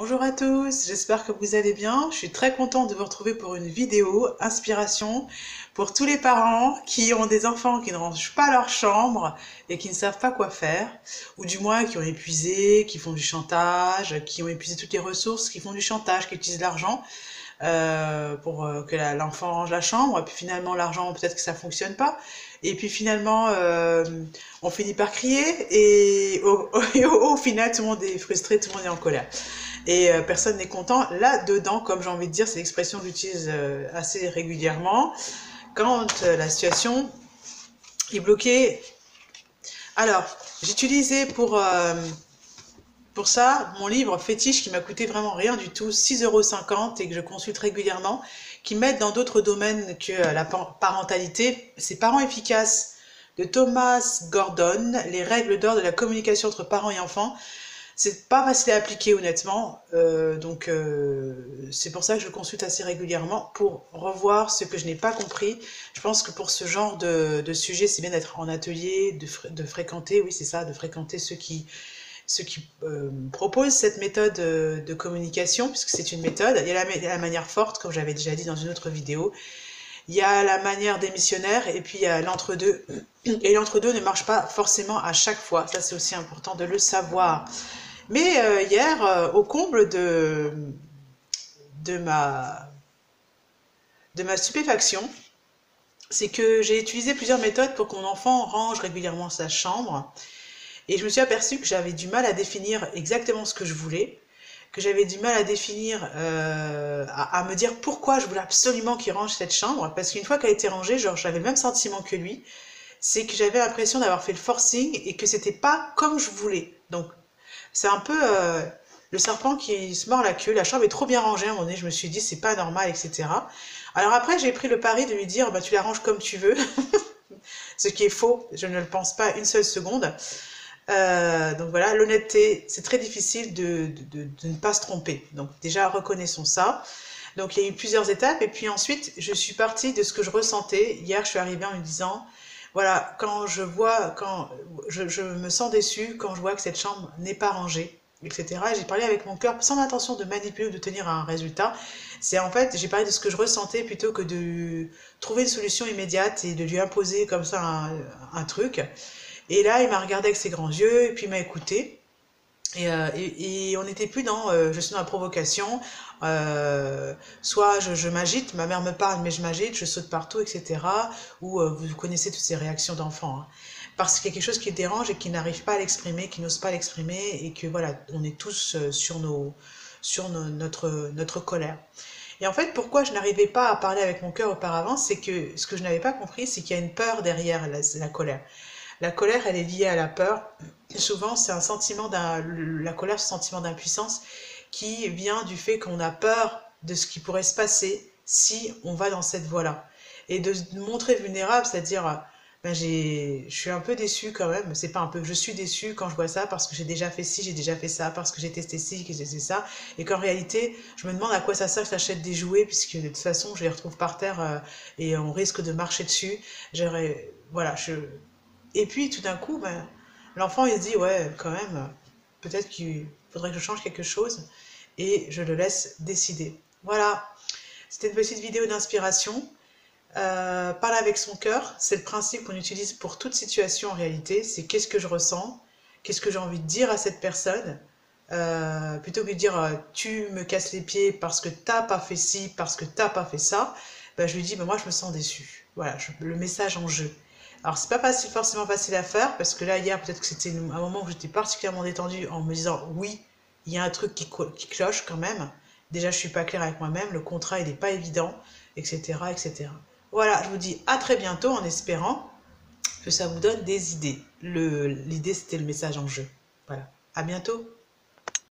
Bonjour à tous, j'espère que vous allez bien. Je suis très contente de vous retrouver pour une vidéo inspiration pour tous les parents qui ont des enfants qui ne rangent pas leur chambre et qui ne savent pas quoi faire, ou du moins qui ont épuisé, qui font du chantage, qui ont épuisé toutes les ressources, qui font du chantage, qui utilisent l'argent pour que l'enfant range la chambre, et puis finalement l'argent peut-être que ça fonctionne pas, et puis finalement on finit par crier et au final tout le monde est frustré, tout le monde est en colère. Et personne n'est content là-dedans, comme j'ai envie de dire, c'est l'expression que j'utilise assez régulièrement, quand la situation est bloquée. Alors, j'ai utilisé pour ça mon livre fétiche qui m'a coûté vraiment rien du tout, 6,50 € et que je consulte régulièrement, qui m'aide dans d'autres domaines que la parentalité. C'est Parents efficaces de Thomas Gordon, les règles d'or de la communication entre parents et enfants. C'est pas facile à appliquer honnêtement, c'est pour ça que je consulte assez régulièrement pour revoir ce que je n'ai pas compris. Je pense que pour ce genre de sujet, c'est bien d'être en atelier, de fréquenter, oui c'est ça, de fréquenter ceux qui proposent cette méthode de communication, puisque c'est une méthode. Il y a la manière forte, comme j'avais déjà dit dans une autre vidéo. Il y a la manière des missionnaires et puis il y a l'entre-deux. Et l'entre-deux ne marche pas forcément à chaque fois. Ça, c'est aussi important de le savoir. Mais hier, au comble de ma stupéfaction, c'est que j'ai utilisé plusieurs méthodes pour que mon enfant range régulièrement sa chambre. Et je me suis aperçue que j'avais du mal à définir exactement ce que je voulais, que j'avais du mal à définir, à me dire pourquoi je voulais absolument qu'il range cette chambre, parce qu'une fois qu'elle était rangée, genre j'avais le même sentiment que lui, c'est que j'avais l'impression d'avoir fait le forcing et que c'était pas comme je voulais. Donc c'est un peu le serpent qui se mord la queue. La chambre est trop bien rangée à un moment donné, je me suis dit c'est pas normal, etc. Alors après j'ai pris le pari de lui dire bah tu la ranges comme tu veux, ce qui est faux, je ne le pense pas une seule seconde. Donc voilà, l'honnêteté, c'est très difficile de ne pas se tromper. Donc déjà, reconnaissons ça. Donc il y a eu plusieurs étapes et puis ensuite, je suis partie de ce que je ressentais. Hier, je suis arrivée en me disant, voilà, quand je me sens déçue, quand je vois que cette chambre n'est pas rangée, etc. Et j'ai parlé avec mon cœur sans intention de manipuler ou de tenir un résultat. C'est en fait, j'ai parlé de ce que je ressentais plutôt que de trouver une solution immédiate et de lui imposer comme ça un truc. Et là, il m'a regardé avec ses grands yeux, et puis il m'a écouté. Et on n'était plus dans je suis dans la provocation, soit je m'agite, ma mère me parle, mais je m'agite, je saute partout, etc. Ou vous connaissez toutes ces réactions d'enfants. Hein. Parce qu'il y a quelque chose qui dérange et qui n'arrive pas à l'exprimer, qui n'ose pas l'exprimer, et que voilà, on est tous notre colère. Et en fait, pourquoi je n'arrivais pas à parler avec mon cœur auparavant, c'est que ce que je n'avais pas compris, c'est qu'il y a une peur derrière la colère. La colère, elle est liée à la peur. Et souvent, c'est un sentiment la colère, c'est un sentiment d'impuissance qui vient du fait qu'on a peur de ce qui pourrait se passer si on va dans cette voie-là. Et de se montrer vulnérable, c'est-à-dire, ben je suis un peu déçue quand même. C'est pas un peu, je suis déçue quand je vois ça parce que j'ai déjà fait ci, j'ai déjà fait ça, parce que j'ai testé ci, que j'ai testé ça. Et qu'en réalité, je me demande à quoi ça sert que j'achète des jouets, puisque de toute façon, je les retrouve par terre et on risque de marcher dessus. Voilà, et puis tout d'un coup, ben, l'enfant il se dit ouais quand même, peut-être qu'il faudrait que je change quelque chose et je le laisse décider. Voilà, c'était une petite vidéo d'inspiration. Parler avec son cœur, c'est le principe qu'on utilise pour toute situation en réalité. C'est qu'est-ce que je ressens, qu'est-ce que j'ai envie de dire à cette personne, plutôt que de dire tu me casses les pieds parce que t'as pas fait ci, parce que t'as pas fait ça, ben, je lui dis ben, moi je me sens déçue. Voilà, le message en jeu. Alors c'est pas forcément facile à faire parce que là hier peut-être que c'était un moment où j'étais particulièrement détendue en me disant oui, il y a un truc qui cloche quand même. Déjà je suis pas claire avec moi-même, le contrat il est pas évident, etc., etc. Voilà, je vous dis à très bientôt en espérant que ça vous donne des idées. L'idée c'était le message en jeu. Voilà, à bientôt.